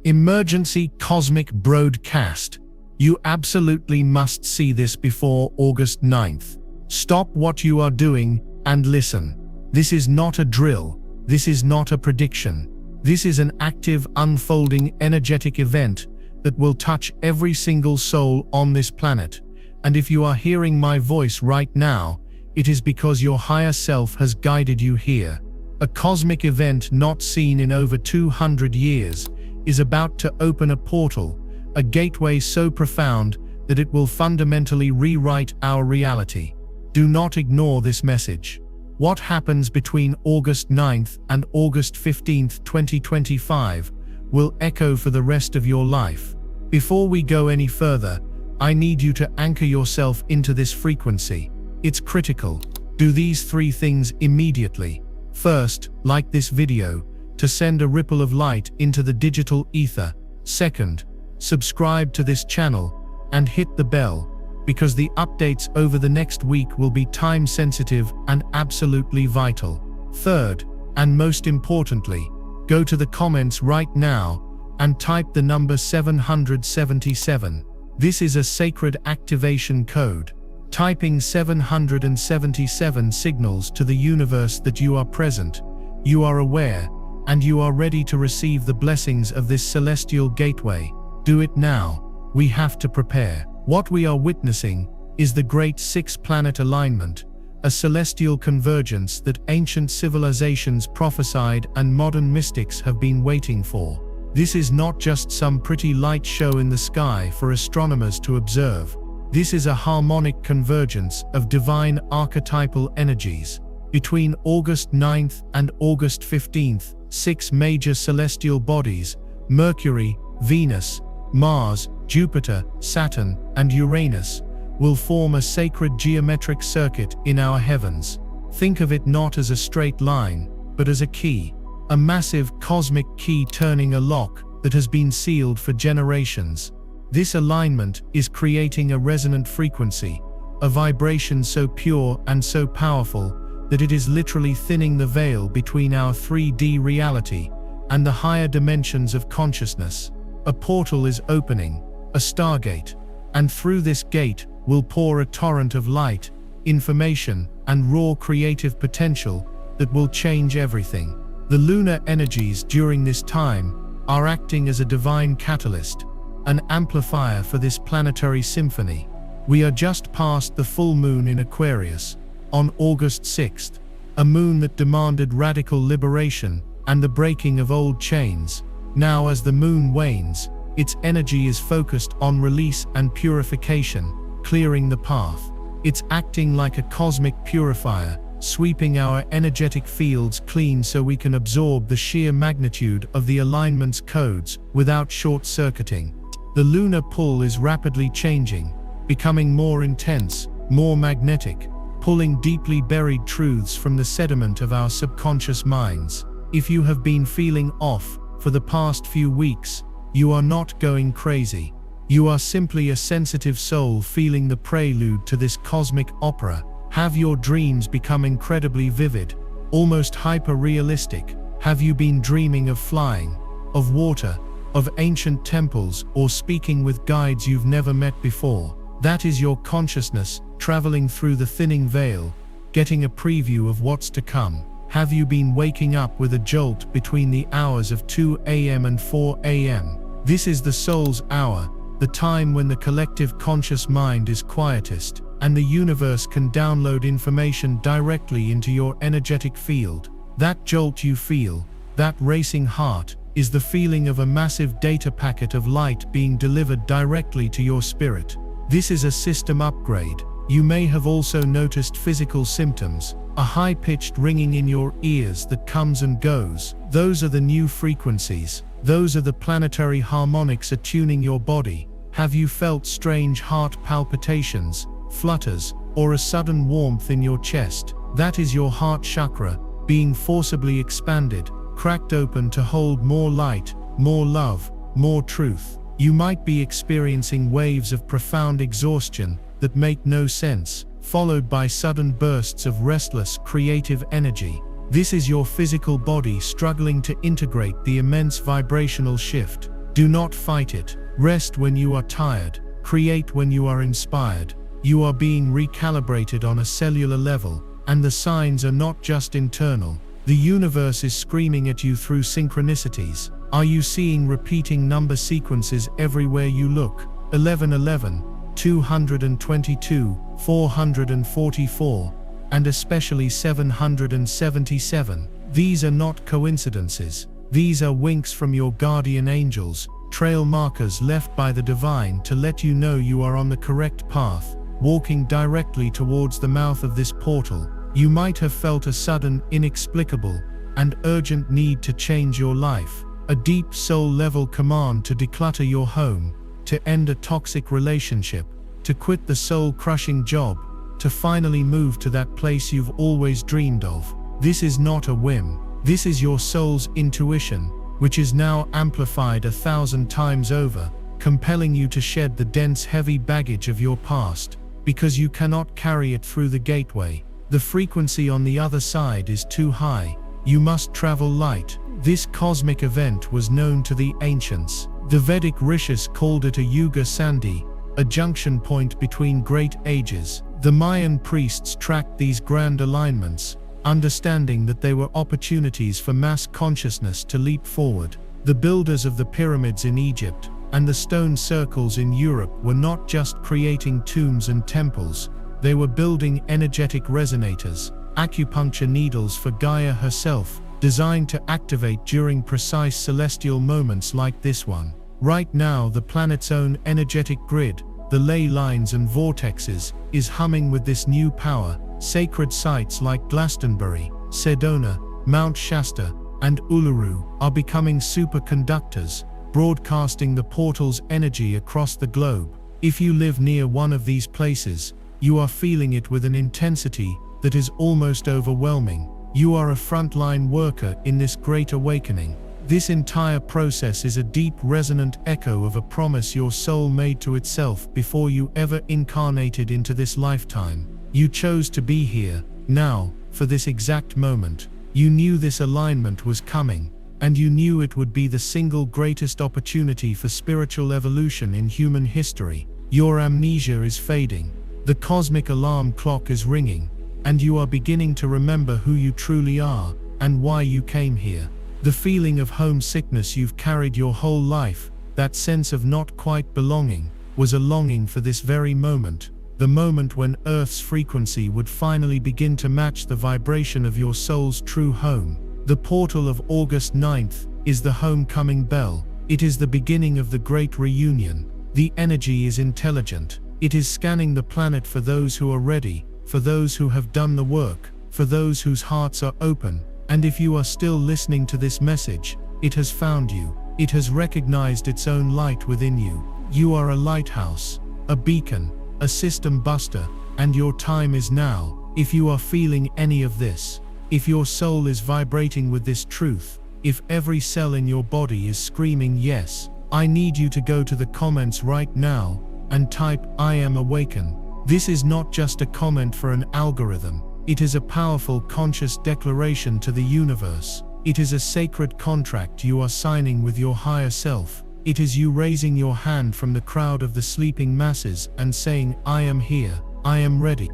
Emergency cosmic broadcast. You absolutely must see this before August 9th. Stop what you are doing and listen. This is not a drill. This is not a prediction. This is an active, unfolding, energetic event that will touch every single soul on this planet. And if you are hearing my voice right now, it is because your higher self has guided you here. A cosmic event not seen in over 200 years is about to open a portal, a gateway so profound that it will fundamentally rewrite our reality. Do not ignore this message. What happens between August 9th and August 15th, 2025 will echo for the rest of your life. Before we go any further, I need you to anchor yourself into this frequency. It's critical. Do these 3 things immediately. First, like this video to send a ripple of light into the digital ether. Second, subscribe to this channel and hit the bell, because the updates over the next week will be time-sensitive and absolutely vital. Third, and most importantly, go to the comments right now and type the number 777. This is a sacred activation code. Typing 777 signals to the universe that you are present, you are aware, and you are ready to receive the blessings of this celestial gateway. Do it now. We have to prepare. What we are witnessing is the great 6-planet alignment, a celestial convergence that ancient civilizations prophesied and modern mystics have been waiting for. This is not just some pretty light show in the sky for astronomers to observe. This is a harmonic convergence of divine archetypal energies. Between August 9th and August 15th, 6 major celestial bodies, Mercury, Venus, Mars, Jupiter, Saturn, and Uranus, will form a sacred geometric circuit in our heavens. Think of it not as a straight line, but as a key, a massive cosmic key turning a lock that has been sealed for generations. This alignment is creating a resonant frequency, a vibration so pure and so powerful that it is literally thinning the veil between our 3D reality and the higher dimensions of consciousness. A portal is opening, a stargate, and through this gate will pour a torrent of light, information, and raw creative potential that will change everything. The lunar energies during this time are acting as a divine catalyst, an amplifier for this planetary symphony. We are just past the full moon in Aquarius, on August 6th, a moon that demanded radical liberation and the breaking of old chains. Now as the moon wanes, its energy is focused on release and purification, clearing the path. It's acting like a cosmic purifier, sweeping our energetic fields clean so we can absorb the sheer magnitude of the alignment's codes without short-circuiting. The lunar pull is rapidly changing, becoming more intense, more magnetic, pulling deeply buried truths from the sediment of our subconscious minds. If you have been feeling off for the past few weeks, you are not going crazy. You are simply a sensitive soul feeling the prelude to this cosmic opera. Have your dreams become incredibly vivid, almost hyper-realistic? Have you been dreaming of flying, of water, of ancient temples, or speaking with guides you've never met before? That is your consciousness traveling through the thinning veil, getting a preview of what's to come. Have you been waking up with a jolt between the hours of 2 a.m. and 4 a.m.? This is the soul's hour, the time when the collective conscious mind is quietest, and the universe can download information directly into your energetic field. That jolt you feel, that racing heart, is the feeling of a massive data packet of light being delivered directly to your spirit. This is a system upgrade. You may have also noticed physical symptoms, a high-pitched ringing in your ears that comes and goes. Those are the new frequencies. Those are the planetary harmonics attuning your body. Have you felt strange heart palpitations, flutters, or a sudden warmth in your chest? That is your heart chakra being forcibly expanded, cracked open to hold more light, more love, more truth. You might be experiencing waves of profound exhaustion that make no sense, followed by sudden bursts of restless, creative energy. This is your physical body struggling to integrate the immense vibrational shift. Do not fight it. Rest when you are tired. Create when you are inspired. You are being recalibrated on a cellular level, and the signs are not just internal. The universe is screaming at you through synchronicities. Are you seeing repeating number sequences everywhere you look? 1111, 222, 444, and especially 777. These are not coincidences. These are winks from your guardian angels, trail markers left by the divine to let you know you are on the correct path, walking directly towards the mouth of this portal. You might have felt a sudden, inexplicable, and urgent need to change your life, a deep soul-level command to declutter your home, to end a toxic relationship, to quit the soul-crushing job, to finally move to that place you've always dreamed of. This is not a whim. This is your soul's intuition, which is now amplified 1,000 times over, compelling you to shed the dense, heavy baggage of your past, because you cannot carry it through the gateway. The frequency on the other side is too high. You must travel light. This cosmic event was known to the ancients. The Vedic rishis called it a yuga sandhi, a junction point between great ages. The Mayan priests tracked these grand alignments, understanding that they were opportunities for mass consciousness to leap forward. The builders of the pyramids in Egypt and the stone circles in Europe were not just creating tombs and temples, they were building energetic resonators, acupuncture needles for Gaia herself, designed to activate during precise celestial moments like this one. Right now, the planet's own energetic grid, the ley lines and vortexes, is humming with this new power. Sacred sites like Glastonbury, Sedona, Mount Shasta, and Uluru are becoming superconductors, broadcasting the portal's energy across the globe. If you live near one of these places, you are feeling it with an intensity that is almost overwhelming. You are a frontline worker in this great awakening. This entire process is a deep resonant echo of a promise your soul made to itself before you ever incarnated into this lifetime. You chose to be here, now, for this exact moment. You knew this alignment was coming, and you knew it would be the single greatest opportunity for spiritual evolution in human history. Your amnesia is fading. The cosmic alarm clock is ringing, and you are beginning to remember who you truly are, and why you came here. The feeling of homesickness you've carried your whole life, that sense of not quite belonging, was a longing for this very moment, the moment when Earth's frequency would finally begin to match the vibration of your soul's true home. The portal of August 9th is the homecoming bell. It is the beginning of the great reunion. The energy is intelligent. It is scanning the planet for those who are ready, for those who have done the work, for those whose hearts are open. And if you are still listening to this message, it has found you. It has recognized its own light within you. You are a lighthouse, a beacon, a system buster, and your time is now. If you are feeling any of this, if your soul is vibrating with this truth, if every cell in your body is screaming yes, I need you to go to the comments right now and type I am awaken. This is not just a comment for an algorithm. It is a powerful conscious declaration to the universe. It is a sacred contract you are signing with your higher self. It is you raising your hand from the crowd of the sleeping masses and saying, I am here, I am ready.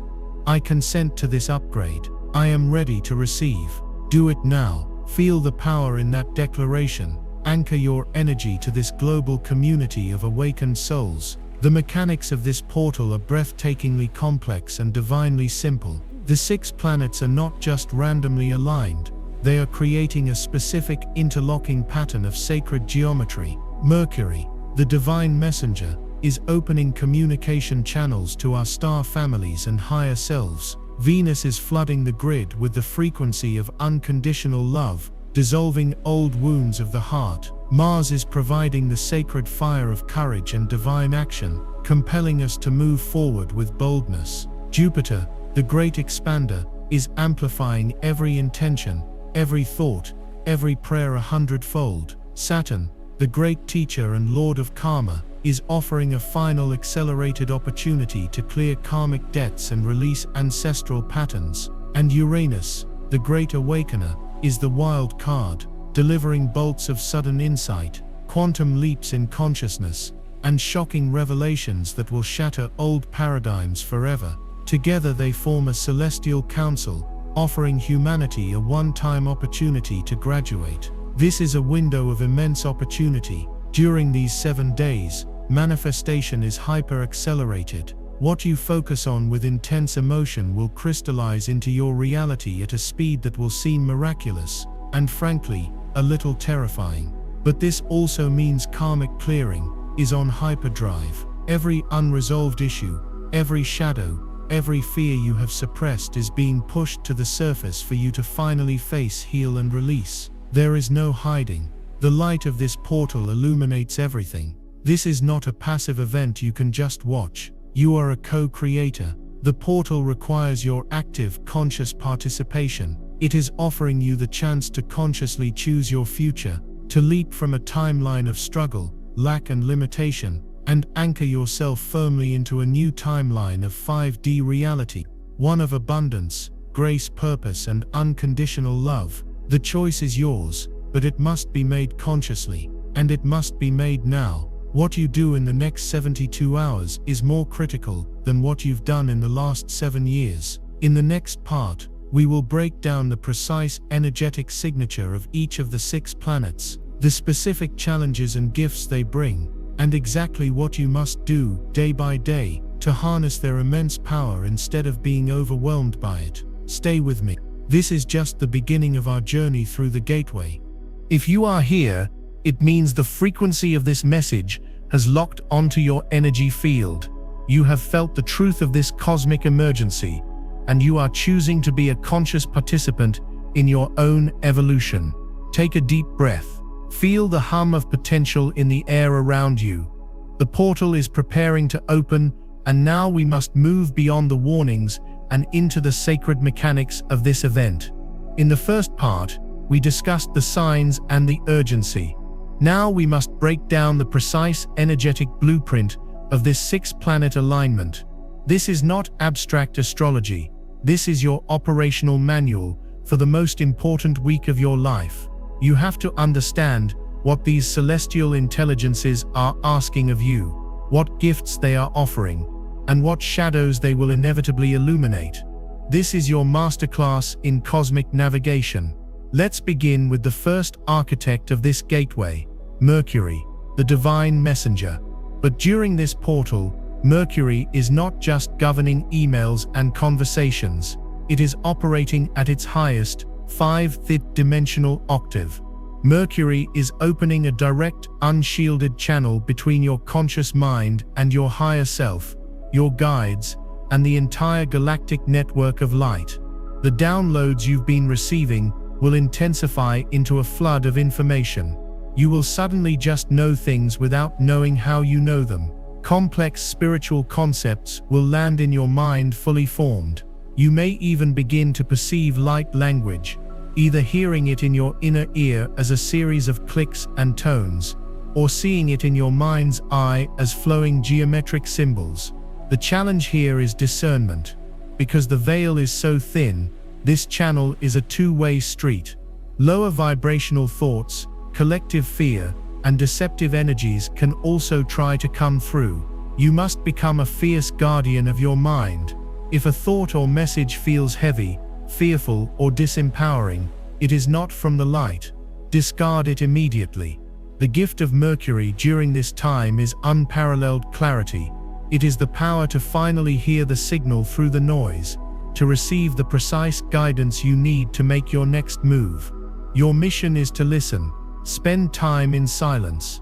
I consent to this upgrade. I am ready to receive. Do it now. Feel the power in that declaration. Anchor your energy to this global community of awakened souls. The mechanics of this portal are breathtakingly complex and divinely simple. The 6 planets are not just randomly aligned. They are creating a specific interlocking pattern of sacred geometry. Mercury, the divine messenger, is opening communication channels to our star families and higher selves. Venus is flooding the grid with the frequency of unconditional love, dissolving old wounds of the heart. Mars is providing the sacred fire of courage and divine action, compelling us to move forward with boldness. Jupiter, the great expander, is amplifying every intention, every thought, every prayer 100-fold. Saturn, the great teacher and lord of karma, is offering a final accelerated opportunity to clear karmic debts and release ancestral patterns. And Uranus, the great awakener, is the wild card, delivering bolts of sudden insight, quantum leaps in consciousness, and shocking revelations that will shatter old paradigms forever. Together they form a celestial council, offering humanity a one-time opportunity to graduate. This is a window of immense opportunity. During these 7 days, manifestation is hyper-accelerated. What you focus on with intense emotion will crystallize into your reality at a speed that will seem miraculous, and frankly, a little terrifying. But this also means karmic clearing is on hyperdrive. Every unresolved issue, every shadow, every fear you have suppressed is being pushed to the surface for you to finally face, heal, and release. There is no hiding. The light of this portal illuminates everything. This is not a passive event you can just watch. You are a co-creator. The portal requires your active, conscious participation. It is offering you the chance to consciously choose your future, to leap from a timeline of struggle, lack, and limitation, and anchor yourself firmly into a new timeline of 5D reality, one of abundance, grace, purpose, and unconditional love. The choice is yours, but it must be made consciously, and it must be made now. What you do in the next 72 hours is more critical than what you've done in the last 7 years. In the next part, we will break down the precise energetic signature of each of the 6 planets, the specific challenges and gifts they bring, and exactly what you must do, day by day, to harness their immense power instead of being overwhelmed by it. Stay with me. This is just the beginning of our journey through the gateway. If you are here, it means the frequency of this message has locked onto your energy field. You have felt the truth of this cosmic emergency, and you are choosing to be a conscious participant in your own evolution. Take a deep breath. Feel the hum of potential in the air around you. The portal is preparing to open, and now we must move beyond the warnings and into the sacred mechanics of this event. In the first part, we discussed the signs and the urgency. Now we must break down the precise energetic blueprint of this 6-planet alignment. This is not abstract astrology. This is your operational manual for the most important week of your life. You have to understand what these celestial intelligences are asking of you, what gifts they are offering, and what shadows they will inevitably illuminate. This is your masterclass in cosmic navigation. Let's begin with the first architect of this gateway, Mercury, the divine messenger. But during this portal, Mercury is not just governing emails and conversations. It is operating at its highest, 5th dimensional octave. Mercury is opening a direct, unshielded channel between your conscious mind and your higher self, your guides, and the entire galactic network of light. The downloads you've been receiving will intensify into a flood of information. You will suddenly just know things without knowing how you know them. Complex spiritual concepts will land in your mind fully formed. You may even begin to perceive light language, either hearing it in your inner ear as a series of clicks and tones, or seeing it in your mind's eye as flowing geometric symbols. The challenge here is discernment. Because the veil is so thin, this channel is a two-way street. Lower vibrational thoughts, collective fear, and deceptive energies can also try to come through. You must become a fierce guardian of your mind. If a thought or message feels heavy, fearful, or disempowering, it is not from the light. Discard it immediately. The gift of Mercury during this time is unparalleled clarity. It is the power to finally hear the signal through the noise, to receive the precise guidance you need to make your next move. Your mission is to listen. Spend time in silence.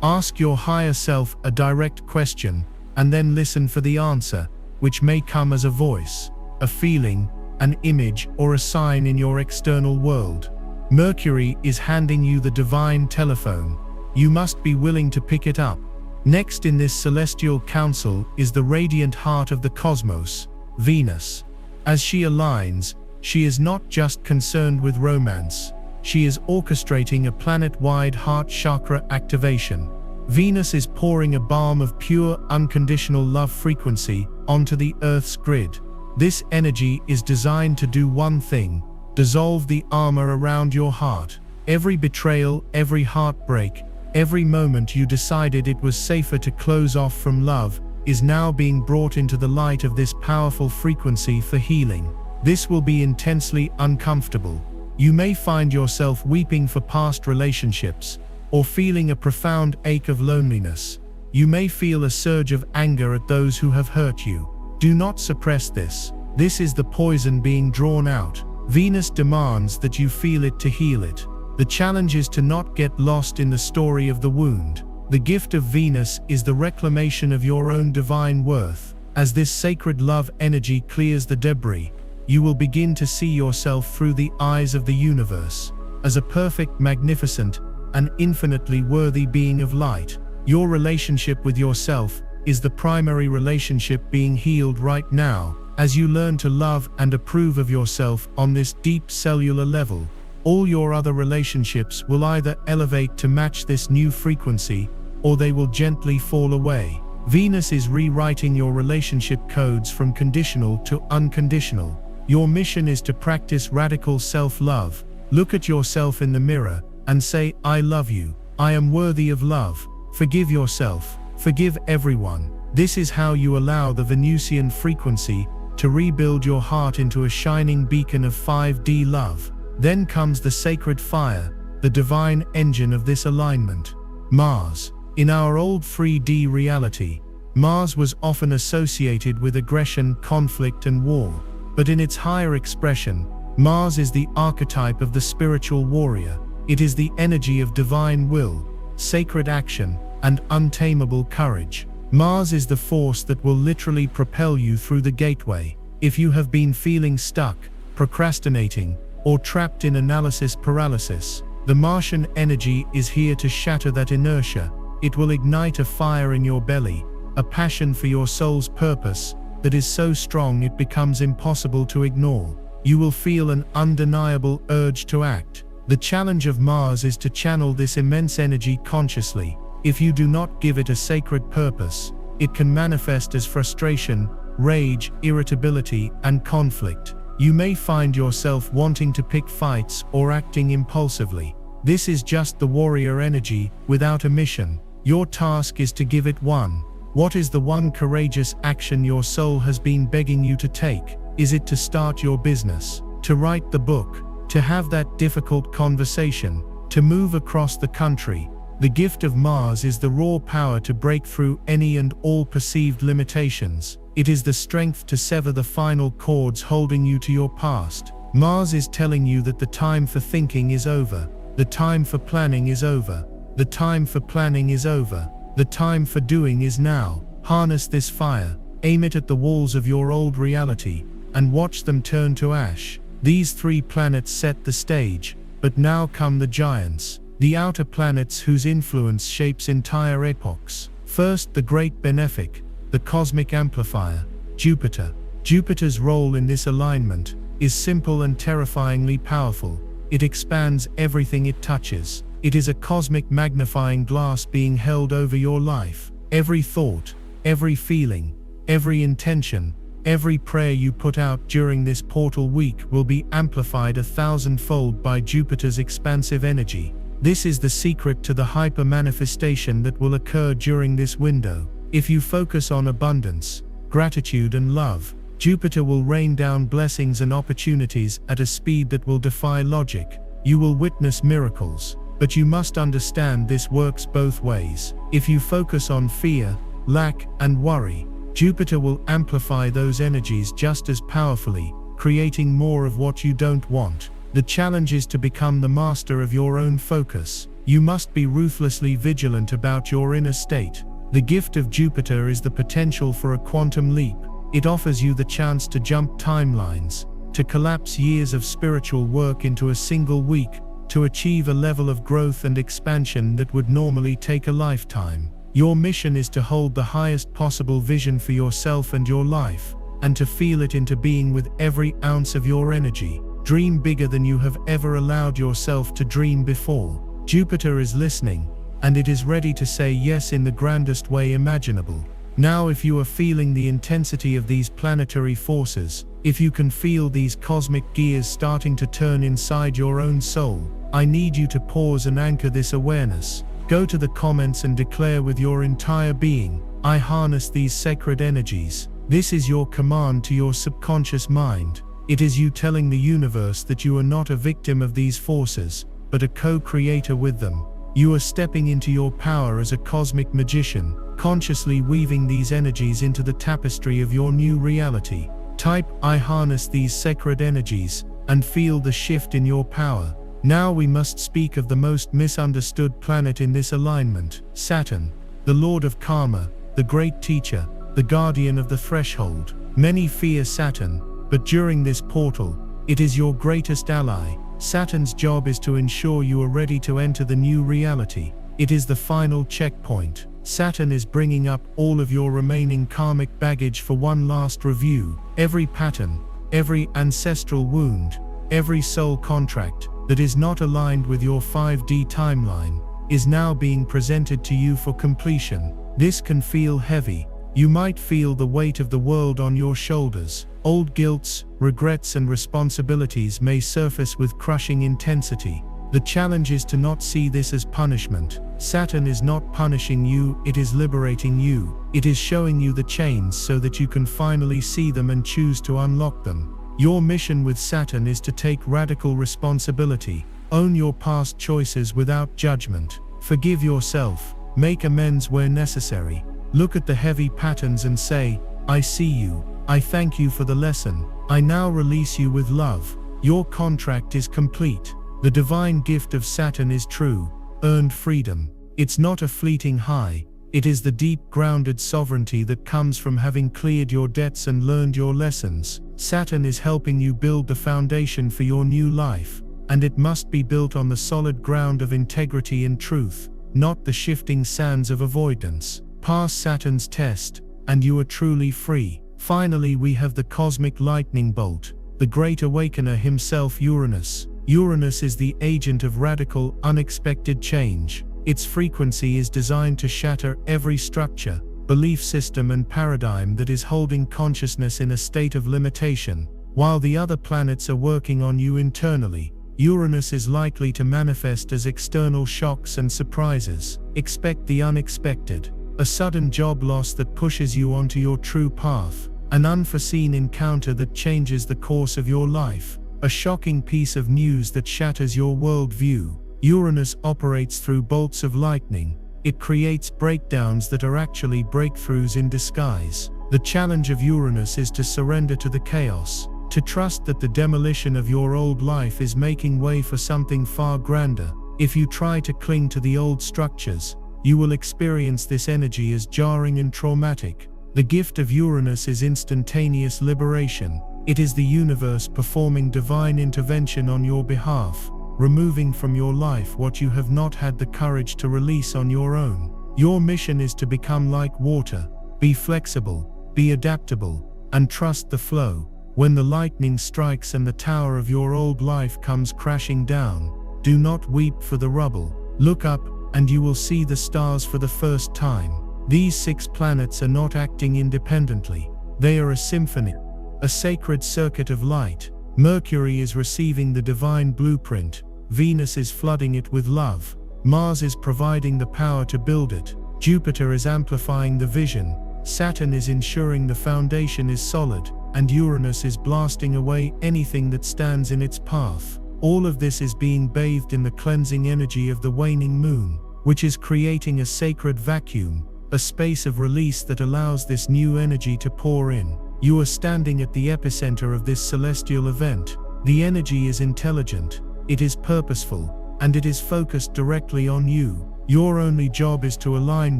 Ask your higher self a direct question, and then listen for the answer, which may come as a voice, a feeling, an image, or a sign in your external world. Mercury is handing you the divine telephone. You must be willing to pick it up. Next in this celestial council is the radiant heart of the cosmos, Venus. As she aligns, she is not just concerned with romance. She is orchestrating a planet-wide heart chakra activation. Venus is pouring a balm of pure, unconditional love frequency onto the Earth's grid. This energy is designed to do one thing: dissolve the armor around your heart. Every betrayal, every heartbreak, Every moment you decided it was safer to close off from love is now being brought into the light of this powerful frequency for healing. This will be intensely uncomfortable. You may find yourself weeping for past relationships, or feeling a profound ache of loneliness. You may feel a surge of anger at those who have hurt you. Do not suppress this. This is the poison being drawn out. Venus demands that you feel it to heal it. The challenge is to not get lost in the story of the wound. The gift of Venus is the reclamation of your own divine worth. As this sacred love energy clears the debris, you will begin to see yourself through the eyes of the universe, as a perfect, magnificent, and infinitely worthy being of light. Your relationship with yourself is the primary relationship being healed right now. As you learn to love and approve of yourself on this deep cellular level, all your other relationships will either elevate to match this new frequency, or they will gently fall away. Venus is rewriting your relationship codes from conditional to unconditional. Your mission is to practice radical self-love. Look at yourself in the mirror and say, "I love you. I am worthy of love." Forgive yourself. Forgive everyone. This is how you allow the Venusian frequency to rebuild your heart into a shining beacon of 5D love. Then comes the sacred fire, the divine engine of this alignment. Mars. In our old 3D reality, Mars was often associated with aggression, conflict, and war. But in its higher expression, Mars is the archetype of the spiritual warrior. It is the energy of divine will, sacred action, and untamable courage. Mars is the force that will literally propel you through the gateway. If you have been feeling stuck, procrastinating, or trapped in analysis paralysis, the Martian energy is here to shatter that inertia. It will ignite a fire in your belly, a passion for your soul's purpose that is so strong it becomes impossible to ignore. You will feel an undeniable urge to act. The challenge of Mars is to channel this immense energy consciously. If you do not give it a sacred purpose, it can manifest as frustration, rage, irritability, and conflict. You may find yourself wanting to pick fights or acting impulsively. This is just the warrior energy without a mission. Your task is to give it one. What is the one courageous action your soul has been begging you to take? Is it to start your business, to write the book, to have that difficult conversation, to move across the country? The gift of Mars is the raw power to break through any and all perceived limitations. It is the strength to sever the final cords holding you to your past. Mars is telling you that the time for thinking is over. The time for planning is over. The time for planning is over. The time for doing is now. Harness this fire, aim it at the walls of your old reality, and watch them turn to ash. These 3 planets set the stage, but now come the giants, the outer planets whose influence shapes entire epochs. First, the great benefic, the cosmic amplifier, Jupiter. Jupiter's role in this alignment is simple and terrifyingly powerful. It expands everything it touches. It is a cosmic magnifying glass being held over your life. Every thought, every feeling, every intention, every prayer you put out during this portal week will be amplified 1,000-fold by Jupiter's expansive energy. This is the secret to the hyper-manifestation that will occur during this window. If you focus on abundance, gratitude, and love, Jupiter will rain down blessings and opportunities at a speed that will defy logic. You will witness miracles. But you must understand this works both ways. If you focus on fear, lack, and worry, Jupiter will amplify those energies just as powerfully, creating more of what you don't want. The challenge is to become the master of your own focus. You must be ruthlessly vigilant about your inner state. The gift of Jupiter is the potential for a quantum leap. It offers you the chance to jump timelines, to collapse years of spiritual work into a single week, to achieve a level of growth and expansion that would normally take a lifetime. Your mission is to hold the highest possible vision for yourself and your life, and to feel it into being with every ounce of your energy. Dream bigger than you have ever allowed yourself to dream before. Jupiter is listening, and it is ready to say yes in the grandest way imaginable. Now, if you are feeling the intensity of these planetary forces, if you can feel these cosmic gears starting to turn inside your own soul, I need you to pause and anchor this awareness. Go to the comments and declare with your entire being, I harness these sacred energies. This is your command to your subconscious mind. It is you telling the universe that you are not a victim of these forces, but a co-creator with them. You are stepping into your power as a cosmic magician, consciously weaving these energies into the tapestry of your new reality. Type, I harness these sacred energies, and feel the shift in your power. Now we must speak of the most misunderstood planet in this alignment, Saturn, the Lord of Karma, the great teacher, the guardian of the threshold. Many fear Saturn, but during this portal, it is your greatest ally. Saturn's job is to ensure you are ready to enter the new reality. It is the final checkpoint. Saturn is bringing up all of your remaining karmic baggage for one last review. Every pattern, every ancestral wound, every soul contract that is not aligned with your 5D timeline is now being presented to you for completion. This can feel heavy. You might feel the weight of the world on your shoulders. Old guilts, regrets and responsibilities may surface with crushing intensity. The challenge is to not see this as punishment. Saturn is not punishing you, it is liberating you. It is showing you the chains so that you can finally see them and choose to unlock them. Your mission with Saturn is to take radical responsibility. Own your past choices without judgment. Forgive yourself. Make amends where necessary. Look at the heavy patterns and say, I see you. I thank you for the lesson. I now release you with love. Your contract is complete. The divine gift of Saturn is true, earned freedom. It's not a fleeting high. It is the deep grounded sovereignty that comes from having cleared your debts and learned your lessons. Saturn is helping you build the foundation for your new life, and it must be built on the solid ground of integrity and truth, not the shifting sands of avoidance. Pass Saturn's test, and you are truly free. Finally, we have the cosmic lightning bolt, the great awakener himself, Uranus. Uranus is the agent of radical, unexpected change. Its frequency is designed to shatter every structure, belief system and paradigm that is holding consciousness in a state of limitation. While the other planets are working on you internally, Uranus is likely to manifest as external shocks and surprises. Expect the unexpected. A sudden job loss that pushes you onto your true path. An unforeseen encounter that changes the course of your life. A shocking piece of news that shatters your worldview. Uranus operates through bolts of lightning. It creates breakdowns that are actually breakthroughs in disguise. The challenge of Uranus is to surrender to the chaos, to trust that the demolition of your old life is making way for something far grander. If you try to cling to the old structures, you will experience this energy as jarring and traumatic. The gift of Uranus is instantaneous liberation. It is the universe performing divine intervention on your behalf, removing from your life what you have not had the courage to release on your own. Your mission is to become like water. Be flexible, be adaptable, and trust the flow. When the lightning strikes and the tower of your old life comes crashing down, do not weep for the rubble. Look up, and you will see the stars for the first time. These 6 planets are not acting independently. They are a symphony, a sacred circuit of light. Mercury is receiving the divine blueprint. Venus is flooding it with love. Mars is providing the power to build it. Jupiter is amplifying the vision. Saturn is ensuring the foundation is solid, and Uranus is blasting away anything that stands in its path. All of this is being bathed in the cleansing energy of the waning moon, which is creating a sacred vacuum, a space of release that allows this new energy to pour in. You are standing at the epicenter of this celestial event. The energy is intelligent, it is purposeful, and it is focused directly on you. Your only job is to align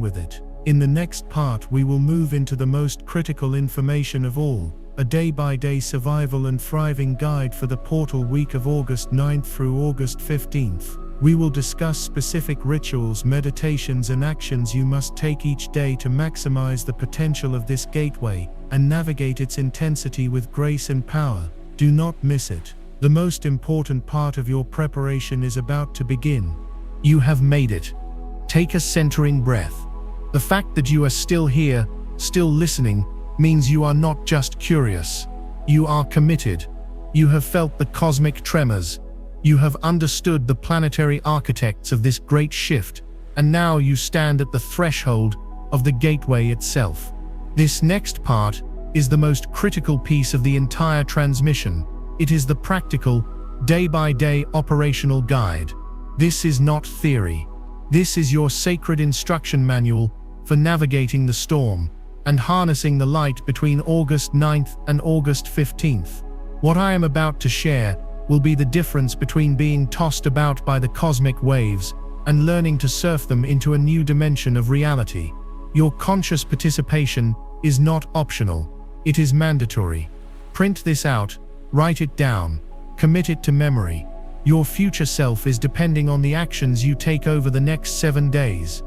with it. In the next part, we will move into the most critical information of all, a day-by-day survival and thriving guide for the portal week of August 9th through August 15th. We will discuss specific rituals, meditations, and actions you must take each day to maximize the potential of this gateway and navigate its intensity with grace and power. Do not miss it. The most important part of your preparation is about to begin. You have made it. Take a centering breath. The fact that you are still here, still listening, means you are not just curious. You are committed. You have felt the cosmic tremors. You have understood the planetary architects of this great shift, and now you stand at the threshold of the gateway itself. This next part is the most critical piece of the entire transmission. It is the practical, day-by-day operational guide. This is not theory. This is your sacred instruction manual for navigating the storm and harnessing the light between August 9th and August 15th. What I am about to share will be the difference between being tossed about by the cosmic waves and learning to surf them into a new dimension of reality. Your conscious participation is not optional. It is mandatory. Print this out, write it down, commit it to memory. Your future self is depending on the actions you take over the next 7 days.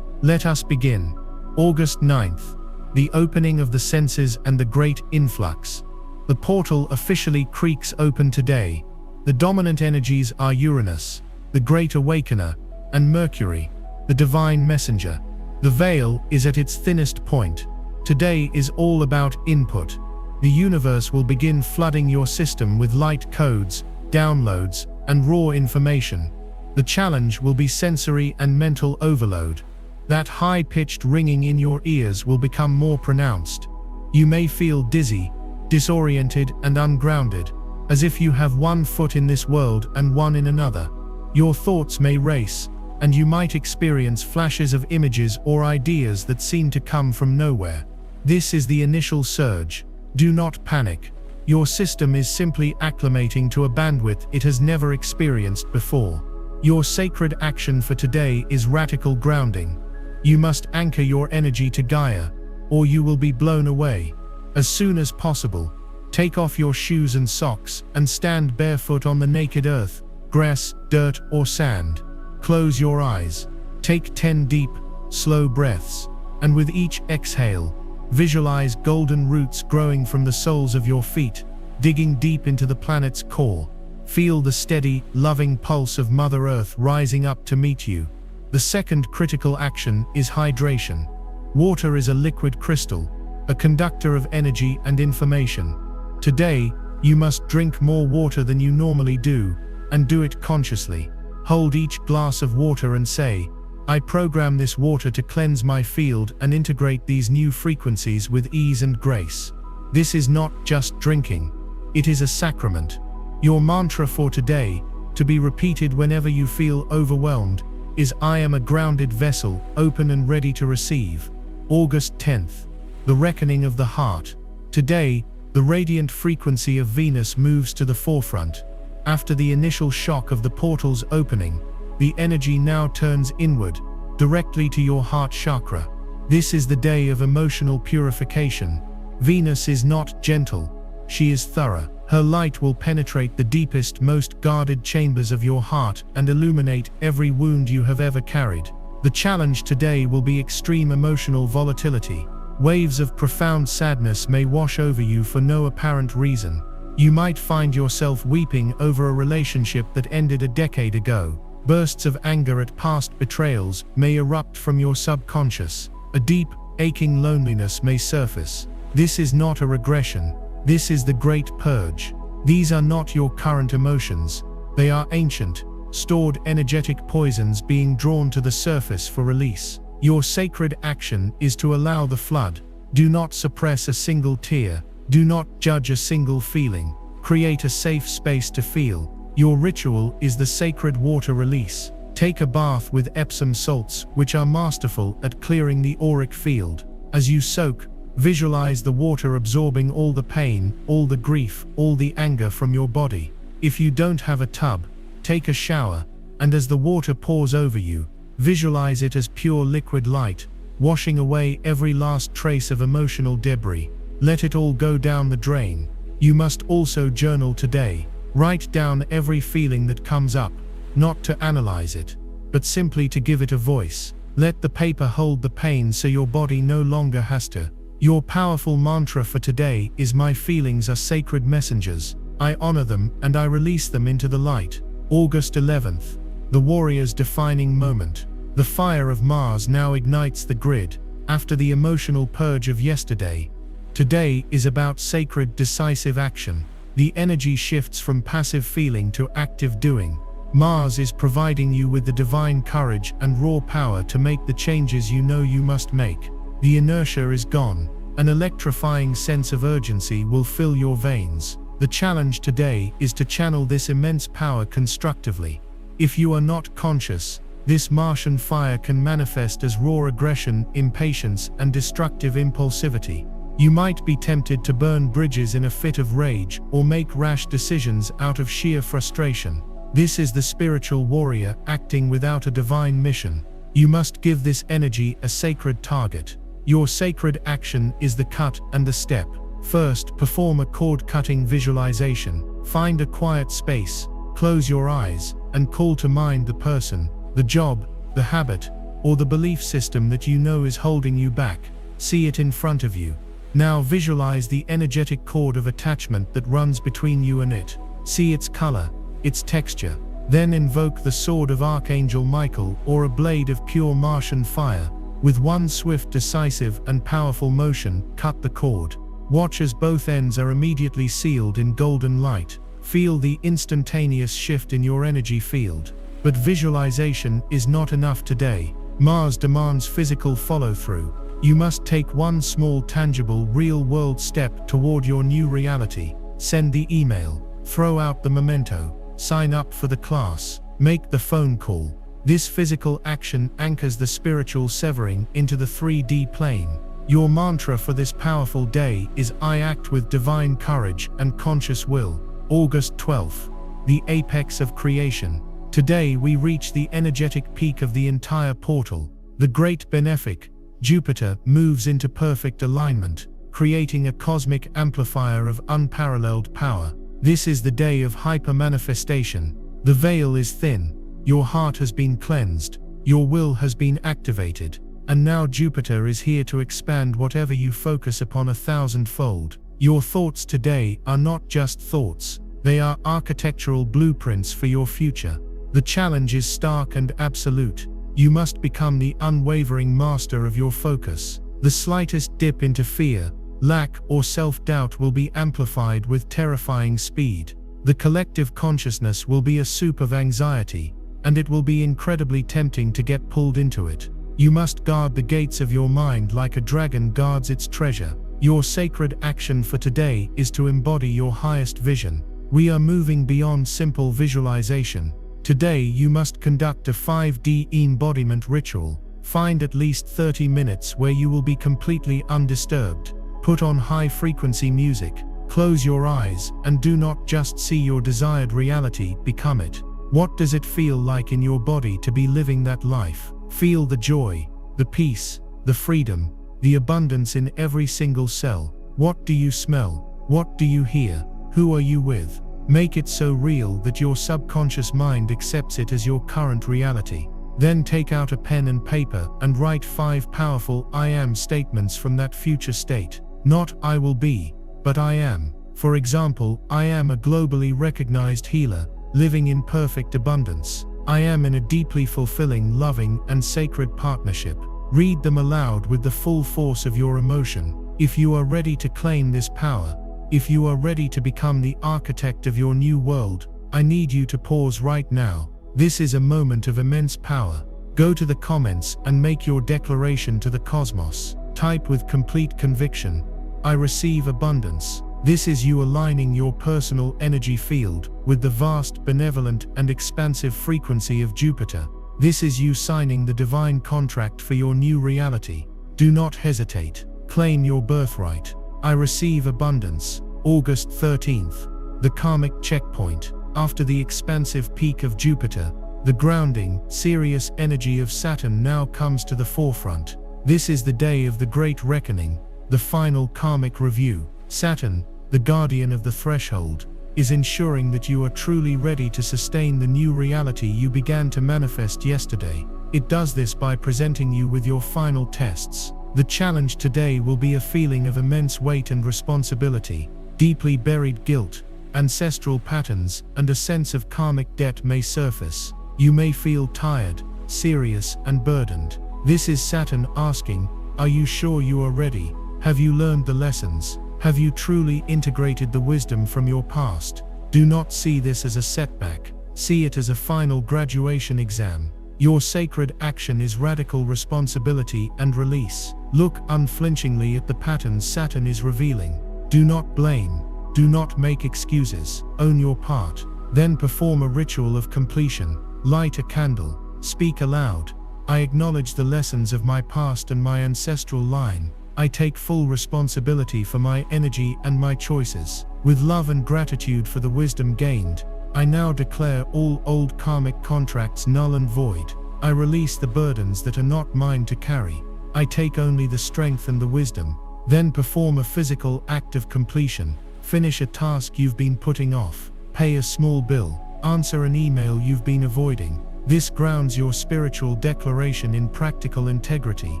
Let us begin. August 9th. The opening of the senses and the great influx. The portal officially creaks open today. The dominant energies are Uranus, the great awakener, and Mercury, the divine messenger. The veil is at its thinnest point. Today is all about input. The universe will begin flooding your system with light codes, downloads, and raw information. The challenge will be sensory and mental overload. That high-pitched ringing in your ears will become more pronounced. You may feel dizzy, disoriented, and ungrounded, as if you have one foot in this world and one in another. Your thoughts may race, and you might experience flashes of images or ideas that seem to come from nowhere. This is the initial surge. Do not panic. Your system is simply acclimating to a bandwidth it has never experienced before. Your sacred action for today is radical grounding. You must anchor your energy to Gaia, or you will be blown away. As soon as possible, take off your shoes and socks and stand barefoot on the naked earth, grass, dirt, or sand. Close your eyes. Take 10 deep, slow breaths, and with each exhale, visualize golden roots growing from the soles of your feet, digging deep into the planet's core. Feel the steady, loving pulse of Mother Earth rising up to meet you. The second critical action is hydration. Water is a liquid crystal, a conductor of energy and information. Today, you must drink more water than you normally do, and do it consciously. Hold each glass of water and say, I program this water to cleanse my field and integrate these new frequencies with ease and grace. This is not just drinking. It is a sacrament. Your mantra for today, to be repeated whenever you feel overwhelmed, is I am a grounded vessel, open and ready to receive. August 10th. The reckoning of the heart. Today, the radiant frequency of Venus moves to the forefront. After the initial shock of the portal's opening, the energy now turns inward, directly to your heart chakra. This is the day of emotional purification. Venus is not gentle, she is thorough. Her light will penetrate the deepest, most guarded chambers of your heart and illuminate every wound you have ever carried. The challenge today will be extreme emotional volatility. Waves of profound sadness may wash over you for no apparent reason. You might find yourself weeping over a relationship that ended a decade ago. Bursts of anger at past betrayals may erupt from your subconscious. A deep, aching loneliness may surface. This is not a regression. This is the great purge. These are not your current emotions. They are ancient, stored energetic poisons being drawn to the surface for release. Your sacred action is to allow the flood. Do not suppress a single tear. Do not judge a single feeling. Create a safe space to feel. Your ritual is the sacred water release. Take a bath with Epsom salts, which are masterful at clearing the auric field. As you soak, visualize the water absorbing all the pain, all the grief, all the anger from your body. If you don't have a tub, take a shower, and as the water pours over you, visualize it as pure liquid light, washing away every last trace of emotional debris. Let it all go down the drain. You must also journal today. Write down every feeling that comes up, not to analyze it, but simply to give it a voice. Let the paper hold the pain so your body no longer has to. Your powerful mantra for today is my feelings are sacred messengers. I honor them and I release them into the light. August 11th. The warrior's defining moment. The fire of Mars now ignites the grid. After the emotional purge of yesterday, today is about sacred, decisive action. The energy shifts from passive feeling to active doing. Mars is providing you with the divine courage and raw power to make the changes you know you must make. The inertia is gone. An electrifying sense of urgency will fill your veins. The challenge today is to channel this immense power constructively. If you are not conscious, this Martian fire can manifest as raw aggression, impatience, and destructive impulsivity. You might be tempted to burn bridges in a fit of rage or make rash decisions out of sheer frustration. This is the spiritual warrior acting without a divine mission. You must give this energy a sacred target. Your sacred action is the cut and the step. First, perform a cord-cutting visualization. Find a quiet space, close your eyes, and call to mind the person, the job, the habit, or the belief system that you know is holding you back. See it in front of you. Now visualize the energetic cord of attachment that runs between you and it. See its color, its texture. Then invoke the sword of Archangel Michael or a blade of pure Martian fire. With one swift, decisive, and powerful motion, cut the cord. Watch as both ends are immediately sealed in golden light. Feel the instantaneous shift in your energy field. But visualization is not enough today. Mars demands physical follow-through. You must take one small, tangible, real-world step toward your new reality. Send the email. Throw out the memento. Sign up for the class. Make the phone call. This physical action anchors the spiritual severing into the 3D plane. Your mantra for this powerful day is I act with divine courage and conscious will. August 12th, the apex of creation. Today we reach the energetic peak of the entire portal. The great benefic, Jupiter, moves into perfect alignment, creating a cosmic amplifier of unparalleled power. This is the day of hyper-manifestation. The veil is thin. Your heart has been cleansed, your will has been activated, and now Jupiter is here to expand whatever you focus upon 1,000-fold. Your thoughts today are not just thoughts, they are architectural blueprints for your future. The challenge is stark and absolute. You must become the unwavering master of your focus. The slightest dip into fear, lack, or self-doubt will be amplified with terrifying speed. The collective consciousness will be a soup of anxiety, and it will be incredibly tempting to get pulled into it. You must guard the gates of your mind like a dragon guards its treasure. Your sacred action for today is to embody your highest vision. We are moving beyond simple visualization. Today you must conduct a 5D embodiment ritual. Find at least 30 minutes where you will be completely undisturbed. Put on high-frequency music. Close your eyes and do not just see your desired reality, become it. What does it feel like in your body to be living that life? Feel the joy, the peace, the freedom, the abundance in every single cell. What do you smell? What do you hear? Who are you with? Make it so real that your subconscious mind accepts it as your current reality. Then take out a pen and paper and write 5 powerful I am statements from that future state. Not I will be, but I am. For example, I am a globally recognized healer, living in perfect abundance. I am in a deeply fulfilling, loving, and sacred partnership. Read them aloud with the full force of your emotion. If you are ready to claim this power, if you are ready to become the architect of your new world, I need you to pause right now. This is a moment of immense power. Go to the comments and make your declaration to the cosmos. Type with complete conviction, I receive abundance. This is you aligning your personal energy field with the vast, benevolent, and expansive frequency of Jupiter. This is you signing the divine contract for your new reality. Do not hesitate. Claim your birthright. I receive abundance. August 13th, the karmic checkpoint. After the expansive peak of Jupiter, the grounding, serious energy of Saturn now comes to the forefront. This is the day of the great reckoning, the final karmic review. Saturn, the guardian of the threshold, is ensuring that you are truly ready to sustain the new reality you began to manifest yesterday. It does this by presenting you with your final tests. The challenge today will be a feeling of immense weight and responsibility. Deeply buried guilt, ancestral patterns, and a sense of karmic debt may surface. You may feel tired, serious, and burdened. This is Saturn asking, are you sure you are ready? Have you learned the lessons? Have you truly integrated the wisdom from your past? Do not see this as a setback. See it as a final graduation exam. Your sacred action is radical responsibility and release. Look unflinchingly at the patterns Saturn is revealing. Do not blame. Do not make excuses. Own your part. Then perform a ritual of completion. Light a candle. Speak aloud. I acknowledge the lessons of my past and my ancestral line. I take full responsibility for my energy and my choices. With love and gratitude for the wisdom gained, I now declare all old karmic contracts null and void. I release the burdens that are not mine to carry. I take only the strength and the wisdom. Then perform a physical act of completion. Finish a task you've been putting off. Pay a small bill. Answer an email you've been avoiding. This grounds your spiritual declaration in practical integrity.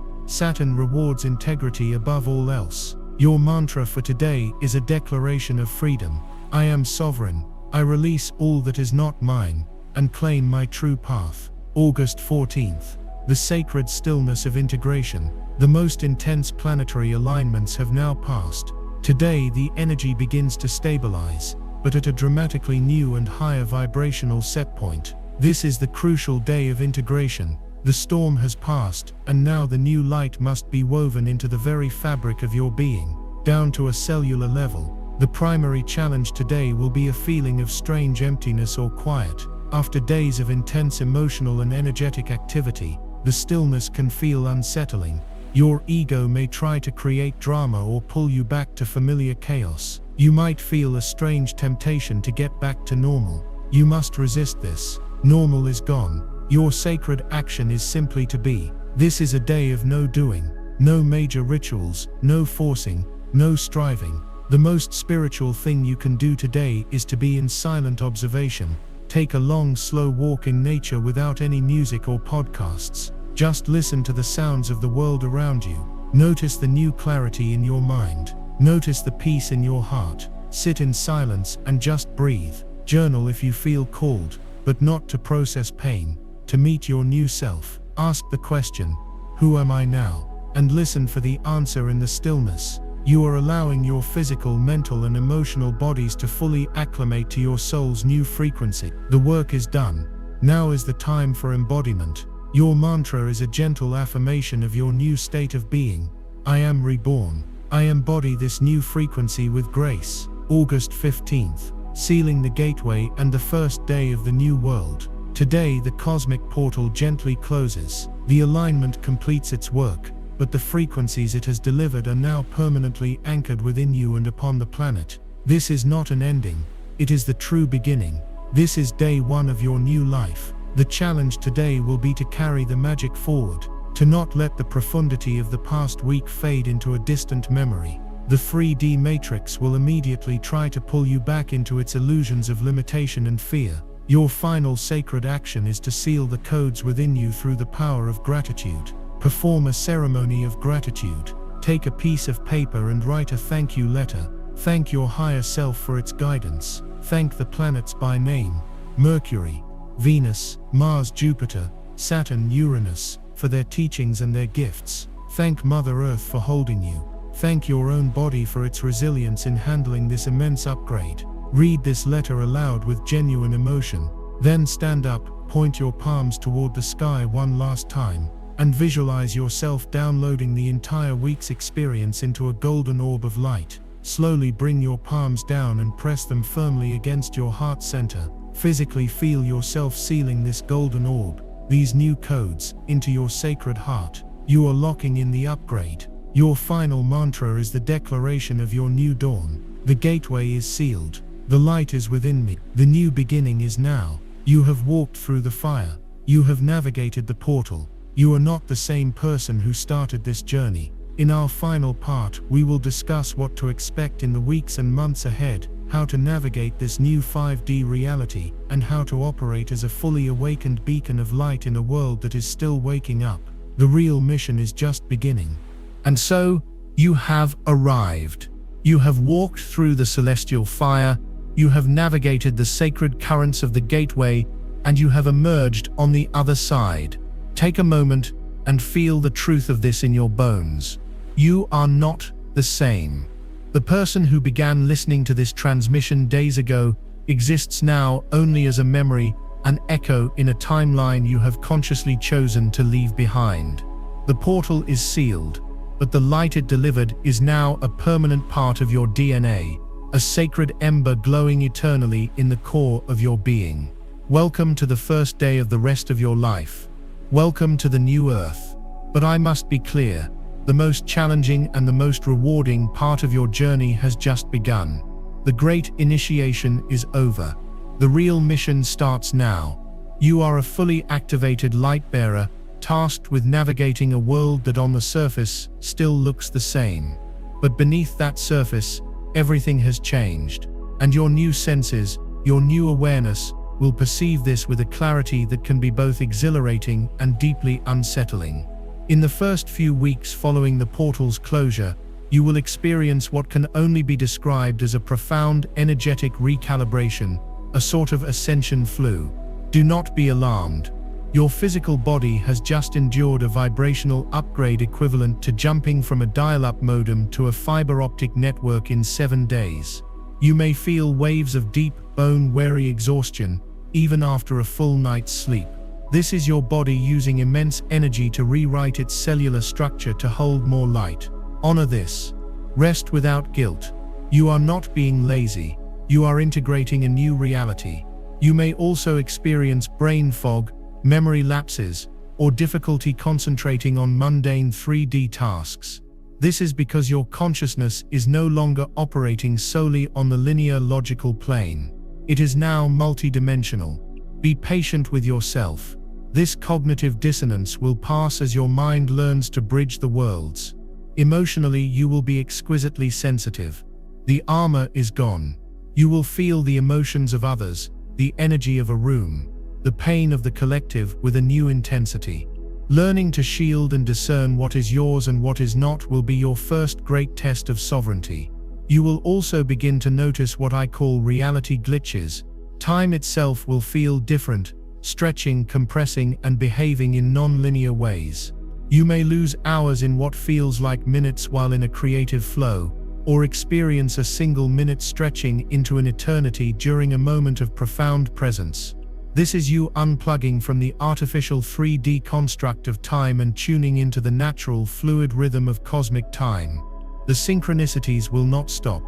Saturn rewards integrity above all else. Your mantra for today is a declaration of freedom. I am sovereign. I release all that is not mine and claim my true path. August 14th. The sacred stillness of integration. The most intense planetary alignments have now passed. Today the energy begins to stabilize, but at a dramatically new and higher vibrational set point. This is the crucial day of integration. The storm has passed, and now the new light must be woven into the very fabric of your being, down to a cellular level. The primary challenge today will be a feeling of strange emptiness or quiet. After days of intense emotional and energetic activity, the stillness can feel unsettling. Your ego may try to create drama or pull you back to familiar chaos. You might feel a strange temptation to get back to normal. You must resist this. Normal is gone. Your sacred action is simply to be. This is a day of no doing, no major rituals, no forcing, no striving. The most spiritual thing you can do today is to be in silent observation. Take a long, slow walk in nature without any music or podcasts. Just listen to the sounds of the world around you. Notice the new clarity in your mind. Notice the peace in your heart. Sit in silence and just breathe. Journal if you feel called, but not to process pain, to meet your new self. Ask the question, who am I now? And listen for the answer in the stillness. You are allowing your physical, mental, and emotional bodies to fully acclimate to your soul's new frequency. The work is done. Now is the time for embodiment. Your mantra is a gentle affirmation of your new state of being. I am reborn. I embody this new frequency with grace. August 15th. Sealing the gateway and the first day of the new world. Today the cosmic portal gently closes. The alignment completes its work, but the frequencies it has delivered are now permanently anchored within you and upon the planet. This is not an ending. It is the true beginning. This is day one of your new life. The challenge today will be to carry the magic forward, to not let the profundity of the past week fade into a distant memory. The 3D matrix will immediately try to pull you back into its illusions of limitation and fear. Your final sacred action is to seal the codes within you through the power of gratitude. Perform a ceremony of gratitude. Take a piece of paper and write a thank you letter. Thank your higher self for its guidance. Thank the planets by name: Mercury, Venus, Mars, Jupiter, Saturn, Uranus, for their teachings and their gifts. Thank Mother Earth for holding you. Thank your own body for its resilience in handling this immense upgrade. Read this letter aloud with genuine emotion. Then stand up, point your palms toward the sky one last time, and visualize yourself downloading the entire week's experience into a golden orb of light. Slowly bring your palms down and press them firmly against your heart center. Physically feel yourself sealing this golden orb, these new codes, into your sacred heart. You are locking in the upgrade. Your final mantra is the declaration of your new dawn. The gateway is sealed. The light is within me. The new beginning is now. You have walked through the fire. You have navigated the portal. You are not the same person who started this journey. In our final part, we will discuss what to expect in the weeks and months ahead, how to navigate this new 5D reality, and how to operate as a fully awakened beacon of light in a world that is still waking up. The real mission is just beginning. And so, you have arrived. You have walked through the celestial fire, you have navigated the sacred currents of the gateway, and you have emerged on the other side. Take a moment and feel the truth of this in your bones. You are not the same. The person who began listening to this transmission days ago exists now only as a memory, an echo in a timeline you have consciously chosen to leave behind. The portal is sealed, but the light it delivered is now a permanent part of your DNA, a sacred ember glowing eternally in the core of your being. Welcome to the first day of the rest of your life. Welcome to the new earth. But I must be clear, the most challenging and the most rewarding part of your journey has just begun. The great initiation is over. The real mission starts now. You are a fully activated light bearer, tasked with navigating a world that on the surface still looks the same. But beneath that surface, everything has changed. And your new senses, your new awareness, will perceive this with a clarity that can be both exhilarating and deeply unsettling. In the first few weeks following the portal's closure, you will experience what can only be described as a profound energetic recalibration, a sort of ascension flu. Do not be alarmed. Your physical body has just endured a vibrational upgrade equivalent to jumping from a dial-up modem to a fiber optic network in 7 days. You may feel waves of deep, bone-weary exhaustion, even after a full night's sleep. This is your body using immense energy to rewrite its cellular structure to hold more light. Honor this. Rest without guilt. You are not being lazy. You are integrating a new reality. You may also experience brain fog, memory lapses, or difficulty concentrating on mundane 3D tasks. This is because your consciousness is no longer operating solely on the linear logical plane. It is now multidimensional. Be patient with yourself. This cognitive dissonance will pass as your mind learns to bridge the worlds. Emotionally, you will be exquisitely sensitive. The armor is gone. You will feel the emotions of others, the energy of a room, the pain of the collective with a new intensity. Learning to shield and discern what is yours and what is not will be your first great test of sovereignty. You will also begin to notice what I call reality glitches. Time itself will feel different, stretching, compressing, and behaving in non-linear ways. You may lose hours in what feels like minutes while in a creative flow, or experience a single minute stretching into an eternity during a moment of profound presence. This is you unplugging from the artificial 3D construct of time and tuning into the natural, fluid rhythm of cosmic time. The synchronicities will not stop.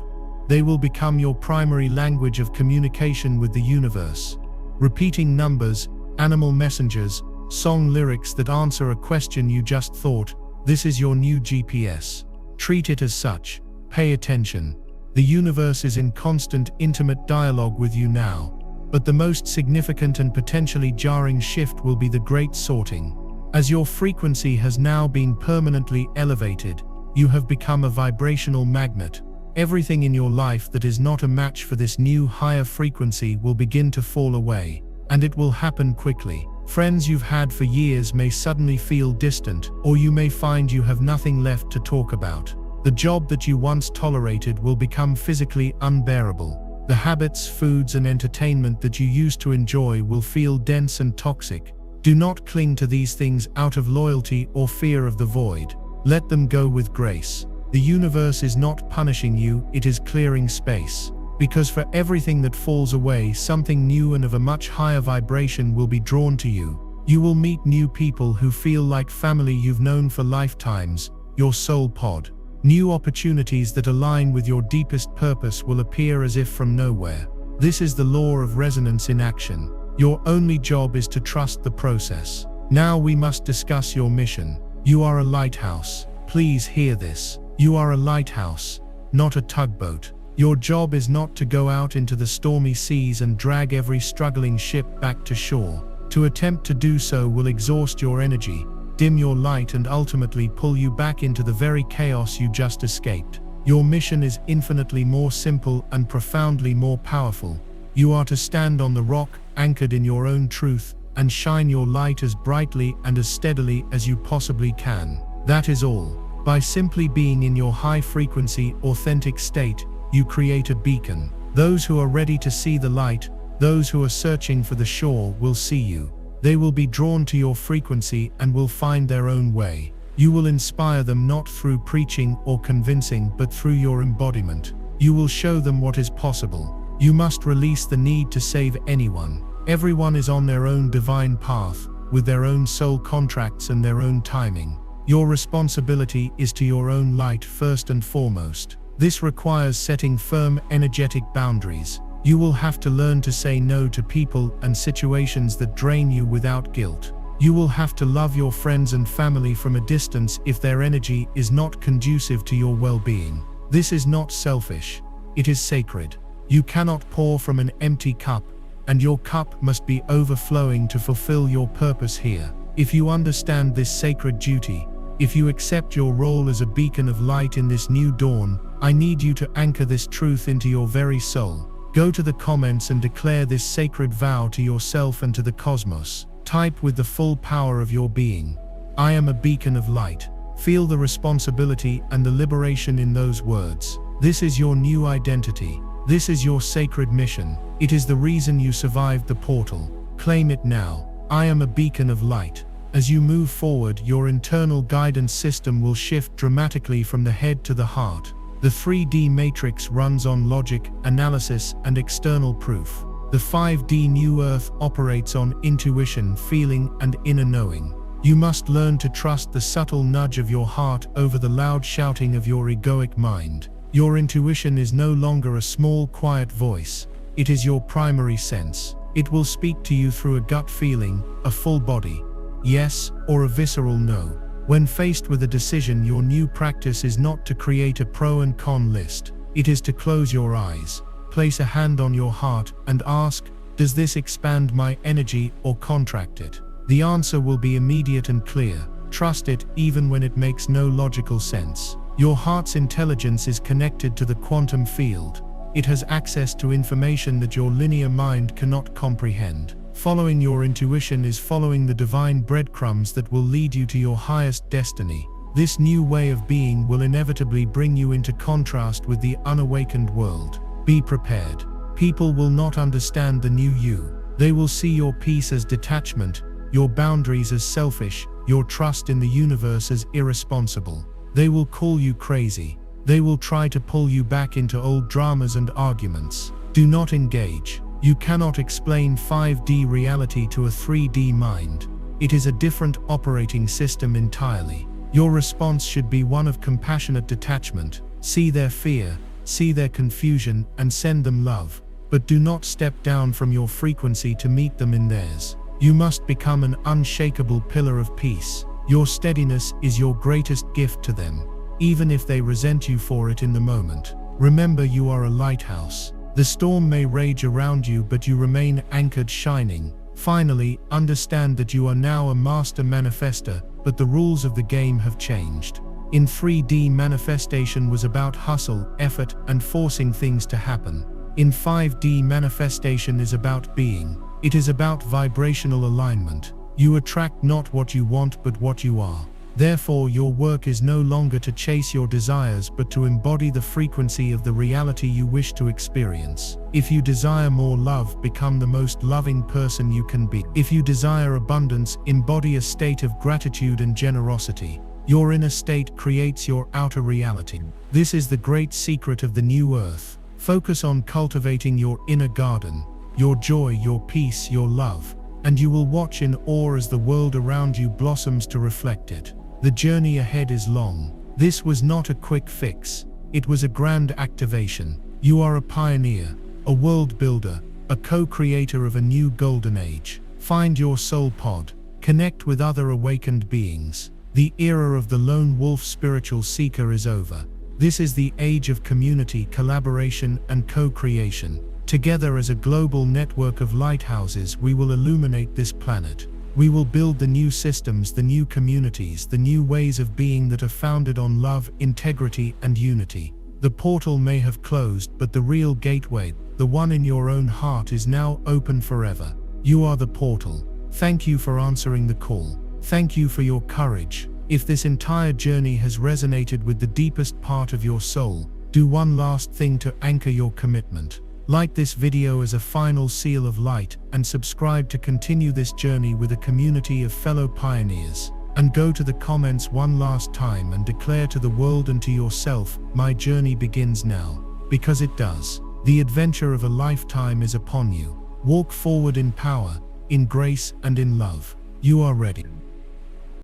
They will become your primary language of communication with the universe. Repeating numbers, animal messengers, song lyrics that answer a question you just thought, this is your new GPS. Treat it as such. Pay attention. The universe is in constant, intimate dialogue with you now. But the most significant and potentially jarring shift will be the great sorting. As your frequency has now been permanently elevated, you have become a vibrational magnet. Everything in your life that is not a match for this new higher frequency will begin to fall away, and it will happen quickly. Friends you've had for years may suddenly feel distant, or you may find you have nothing left to talk about. The job that you once tolerated will become physically unbearable. The habits, foods, and entertainment that you used to enjoy will feel dense and toxic. Do not cling to these things out of loyalty or fear of the void. Let them go with grace. The universe is not punishing you, it is clearing space. Because for everything that falls away, something new and of a much higher vibration will be drawn to you. You will meet new people who feel like family you've known for lifetimes, your soul pod. New opportunities that align with your deepest purpose will appear as if from nowhere. This is the law of resonance in action. Your only job is to trust the process. Now we must discuss your mission. You are a lighthouse. Please hear this. You are a lighthouse, not a tugboat. Your job is not to go out into the stormy seas and drag every struggling ship back to shore. To attempt to do so will exhaust your energy, dim your light, and ultimately pull you back into the very chaos you just escaped. Your mission is infinitely more simple and profoundly more powerful. You are to stand on the rock, anchored in your own truth, and shine your light as brightly and as steadily as you possibly can. That is all. By simply being in your high-frequency, authentic state, you create a beacon. Those who are ready to see the light, those who are searching for the shore, will see you. They will be drawn to your frequency and will find their own way. You will inspire them not through preaching or convincing, but through your embodiment. You will show them what is possible. You must release the need to save anyone. Everyone is on their own divine path, with their own soul contracts and their own timing. Your responsibility is to your own light first and foremost. This requires setting firm energetic boundaries. You will have to learn to say no to people and situations that drain you without guilt. You will have to love your friends and family from a distance if their energy is not conducive to your well-being. This is not selfish. It is sacred. You cannot pour from an empty cup, and your cup must be overflowing to fulfill your purpose here. If you understand this sacred duty, if you accept your role as a beacon of light in this new dawn, I need you to anchor this truth into your very soul. Go to the comments and declare this sacred vow to yourself and to the cosmos. Type with the full power of your being, I am a beacon of light. Feel the responsibility and the liberation in those words. This is your new identity. This is your sacred mission. It is the reason you survived the portal. Claim it now. I am a beacon of light. As you move forward, your internal guidance system will shift dramatically from the head to the heart. The 3D matrix runs on logic, analysis, and external proof. The 5D New Earth operates on intuition, feeling, and inner knowing. You must learn to trust the subtle nudge of your heart over the loud shouting of your egoic mind. Your intuition is no longer a small, quiet voice. It is your primary sense. It will speak to you through a gut feeling, a full body yes, or a visceral no. When faced with a decision, your new practice is not to create a pro and con list. It is to close your eyes, place a hand on your heart, and ask, does this expand my energy or contract it? The answer will be immediate and clear. Trust it even when it makes no logical sense. Your heart's intelligence is connected to the quantum field. It has access to information that your linear mind cannot comprehend. Following your intuition is following the divine breadcrumbs that will lead you to your highest destiny. This new way of being will inevitably bring you into contrast with the unawakened world. Be prepared. People will not understand the new you. They will see your peace as detachment, your boundaries as selfish, your trust in the universe as irresponsible. They will call you crazy. They will try to pull you back into old dramas and arguments. Do not engage. You cannot explain 5D reality to a 3D mind. It is a different operating system entirely. Your response should be one of compassionate detachment. See their fear, see their confusion, and send them love. But do not step down from your frequency to meet them in theirs. You must become an unshakable pillar of peace. Your steadiness is your greatest gift to them, even if they resent you for it in the moment. Remember, you are a lighthouse. The storm may rage around you, but you remain anchored, shining. Finally, understand that you are now a master manifester, but the rules of the game have changed. In 3D, manifestation was about hustle, effort, and forcing things to happen. In 5D, manifestation is about being. It is about vibrational alignment. You attract not what you want, but what you are. Therefore, your work is no longer to chase your desires, but to embody the frequency of the reality you wish to experience. If you desire more love, become the most loving person you can be. If you desire abundance, embody a state of gratitude and generosity. Your inner state creates your outer reality. This is the great secret of the new earth. Focus on cultivating your inner garden, your joy, your peace, your love, and you will watch in awe as the world around you blossoms to reflect it. The journey ahead is long. This was not a quick fix. It was a grand activation. You are a pioneer, a world builder, a co-creator of a new golden age. Find your soul pod. Connect with other awakened beings. The era of the lone wolf spiritual seeker is over. This is the age of community, collaboration, and co-creation. Together as a global network of lighthouses, we will illuminate this planet. We will build the new systems, the new communities, the new ways of being that are founded on love, integrity, and unity. The portal may have closed, but the real gateway, the one in your own heart, is now open forever. You are the portal. Thank you for answering the call. Thank you for your courage. If this entire journey has resonated with the deepest part of your soul, do one last thing to anchor your commitment. Like this video as a final seal of light, and subscribe to continue this journey with a community of fellow pioneers. And go to the comments one last time and declare to the world and to yourself, my journey begins now. Because it does. The adventure of a lifetime is upon you. Walk forward in power, in grace and in love. You are ready.